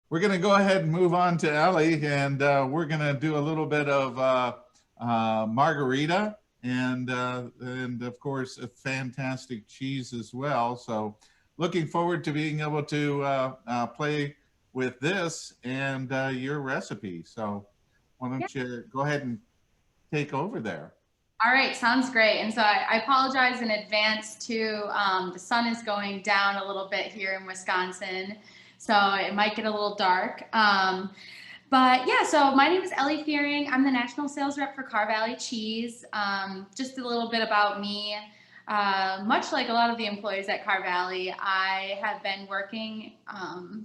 we're going to go ahead and move on to Ellie, and we're going to do a little bit of margarita, and of course a fantastic cheese as well. So, looking forward to being able to play with this and your recipe. So, why Yeah. don't you go ahead and take over there? All right, sounds great. And so I apologize in advance too. The sun is going down a little bit here in Wisconsin, so it might get a little dark. But yeah, so my name is Elle Fearing. I'm the national sales rep for Carr Valley Cheese. Just a little bit about me. Much like a lot of the employees at Carr Valley, I have been working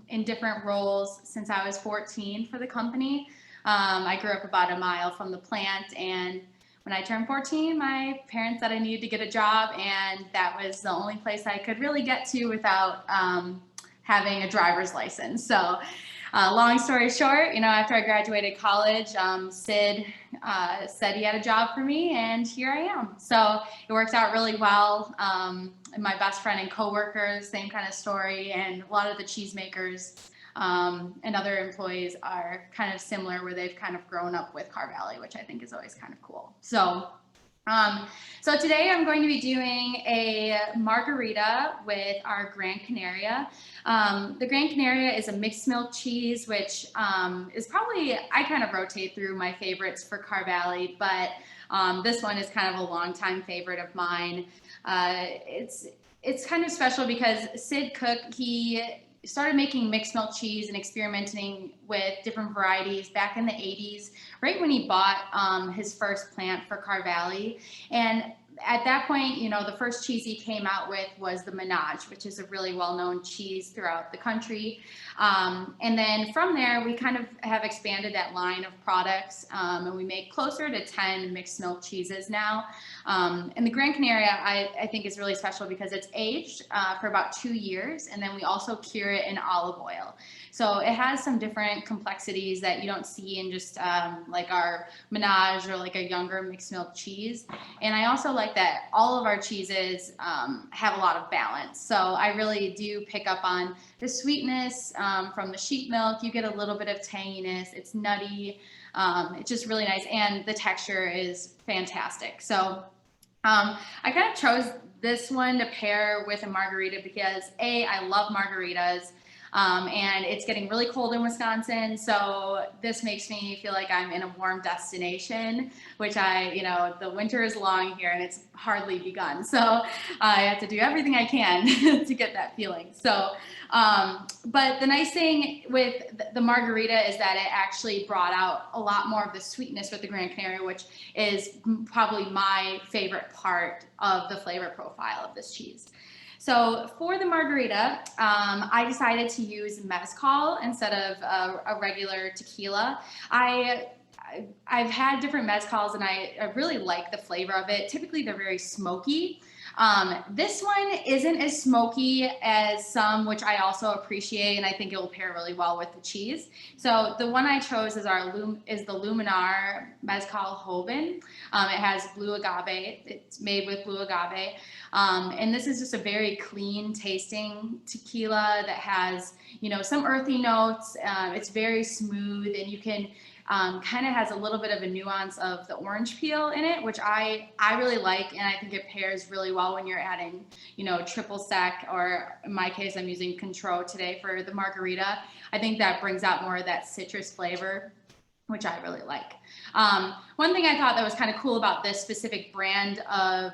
in different roles since I was 14 for the company. I grew up about a mile from the plant, and when I turned 14, my parents said I needed to get a job, and that was the only place I could really get to without having a driver's license. So, long story short, after I graduated college, Sid said he had a job for me, and here I am. So it worked out really well. My best friend and coworkers, same kind of story, and a lot of the cheesemakers and other employees are kind of similar, where they've kind of grown up with Carr Valley, which I think is always kind of cool. Um, so today I'm going to be doing a margarita with our Gran Canaria. The Gran Canaria is a mixed milk cheese, which is probably, I kind of rotate through my favorites for Carr Valley, but this one is kind of a longtime favorite of mine. It's kind of special because Sid Cook, he started making mixed milk cheese and experimenting with different varieties back in the 80s, right when he bought his first plant for Carr Valley. And at that point, the first cheese he came out with was the Menage, which is a really well-known cheese throughout the country. And then from there, we kind of have expanded that line of products, and we make closer to 10 mixed milk cheeses now. And the Gran Canaria, I think, is really special because it's aged for about 2 years, and then we also cure it in olive oil. So it has some different complexities that you don't see in just like our Menage or like a younger mixed milk cheese. And I also like that all of our cheeses have a lot of balance. So I really do pick up on the sweetness from the sheep milk. You get a little bit of tanginess. It's nutty. It's just really nice. And the texture is fantastic. So I kind of chose this one to pair with a margarita because I love margaritas. And it's getting really cold in Wisconsin, so this makes me feel like I'm in a warm destination, which the winter is long here and it's hardly begun. So I have to do everything I can to get that feeling. So, but the nice thing with the margarita is that it actually brought out a lot more of the sweetness with the Gran Canaria, which is probably my favorite part of the flavor profile of this cheese. So for the margarita, I decided to use mezcal instead of a regular tequila. I've had different mezcals and I really like the flavor of it. Typically, they're very smoky. This one isn't as smoky as some, which I also appreciate, and I think it will pair really well with the cheese. So the one I chose is the Luminar Mezcal Joven. It has blue agave. It's made with blue agave, and this is just a very clean tasting tequila that has some earthy notes. It's very smooth, and you can kind of has a little bit of a nuance of the orange peel in it, which I really like, and I think it pairs really well when you're adding, triple sec, or in my case, I'm using Contro today for the margarita. I think that brings out more of that citrus flavor, which I really like. One thing I thought that was kind of cool about this specific brand of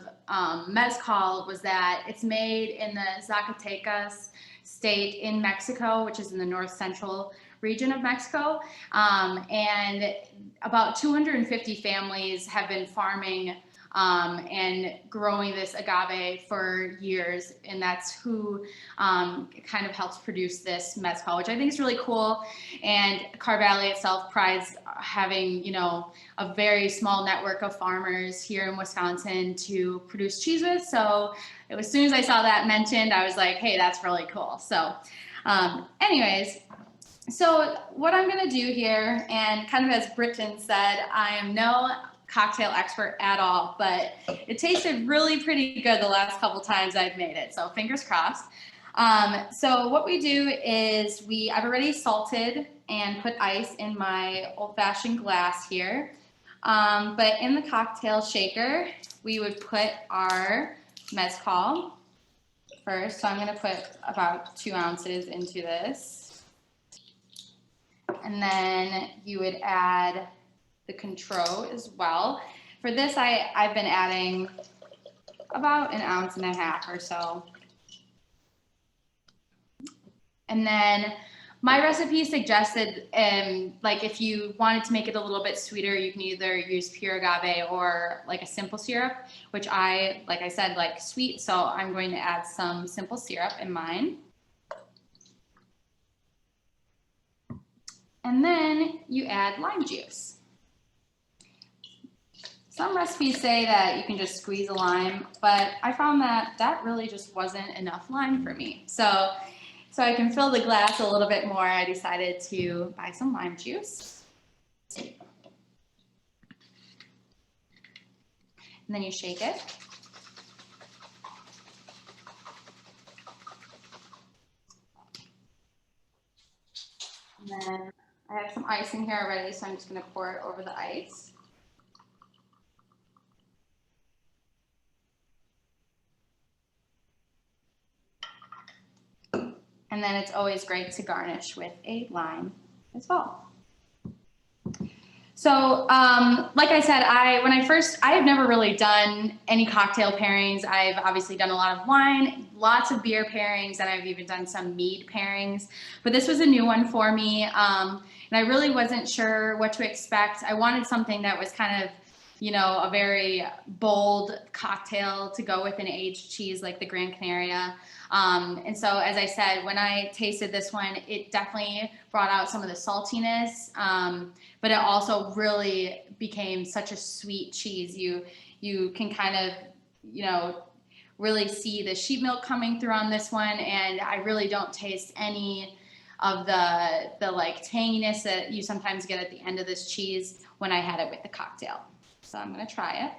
mezcal was that it's made in the Zacatecas state in Mexico, which is in the north central region of Mexico. And about 250 families have been farming and growing this agave for years, and that's who kind of helps produce this mezcal, which I think is really cool. And Carr Valley itself prides having, a very small network of farmers here in Wisconsin to produce cheese with. So as soon as I saw that mentioned, I was like, hey, that's really cool. So anyways, so what I'm going to do here, and kind of as Britton said, I am no cocktail expert at all, but it tasted really pretty good the last couple times I've made it, so fingers crossed. So what we do is I've already salted and put ice in my old-fashioned glass here. But in the cocktail shaker, we would put our mezcal first. So I'm going to put about 2 ounces into this. And then you would add the Contro as well. For this, I've been adding about 1.5 ounces or so. And then my recipe suggested, like if you wanted to make it a little bit sweeter, you can either use pure agave or like a simple syrup, which like I said, like sweet. So I'm going to add some simple syrup in mine. And then you add lime juice. Some recipes say that you can just squeeze a lime, but I found that really just wasn't enough lime for me. So I can fill the glass a little bit more, I decided to buy some lime juice. And then you shake it. And then I have some ice in here already, so I'm just going to pour it over the ice. And then it's always great to garnish with a lime as well. So, like I said, I have never really done any cocktail pairings. I've obviously done a lot of wine, lots of beer pairings, and I've even done some mead pairings. But this was a new one for me, and I really wasn't sure what to expect. I wanted something that was kind of, a very bold cocktail to go with an aged cheese like the Gran Canaria. And so, as I said, when I tasted this one, it definitely brought out some of the saltiness, but it also really became such a sweet cheese. You can kind of, really see the sheep milk coming through on this one, and I really don't taste any of the like tanginess that you sometimes get at the end of this cheese when I had it with the cocktail. So I'm going to try it.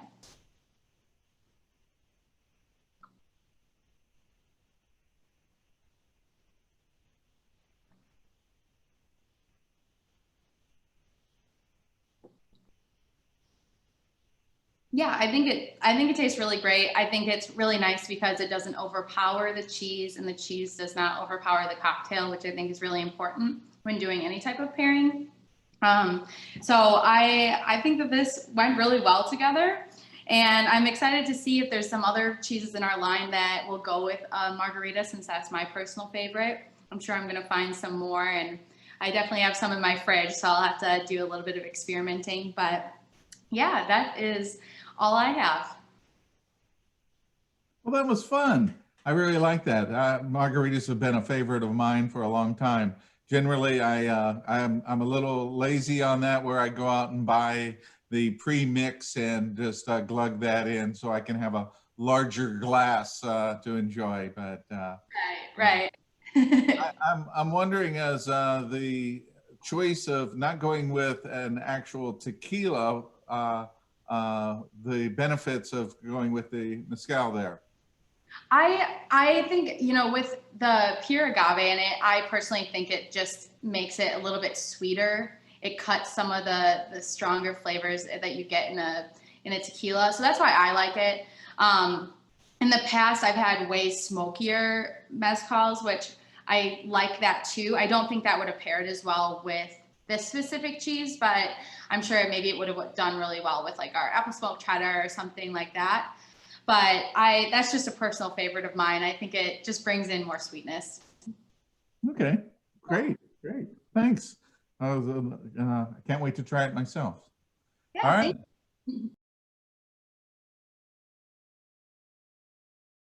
Yeah, I think it tastes really great. I think it's really nice because it doesn't overpower the cheese, and the cheese does not overpower the cocktail, which I think is really important when doing any type of pairing. So I think that this went really well together, and I'm excited to see if there's some other cheeses in our line that will go with Margarita, since that's my personal favorite. I'm sure I'm going to find some more, and I definitely have some in my fridge, so I'll have to do a little bit of experimenting. But yeah, that is all I have. Well, that was fun. I really like that. Margaritas have been a favorite of mine for a long time. Generally, I'm a little lazy on that, where I go out and buy the pre-mix and just glug that in so I can have a larger glass to enjoy. But Right. I'm wondering, as the choice of not going with an actual tequila, the benefits of going with the mezcal there. I think, with the pure agave in it, I personally think it just makes it a little bit sweeter. It cuts some of the stronger flavors that you get in a tequila. So that's why I like it. In the past, I've had way smokier mezcals, which I like that too. I don't think that would have paired as well with this specific cheese, but I'm sure maybe it would have done really well with like our apple smoked cheddar or something like that. But that's just a personal favorite of mine. I think it just brings in more sweetness. Okay, great. Thanks. I can't wait to try it myself. Yeah, All right. thank you.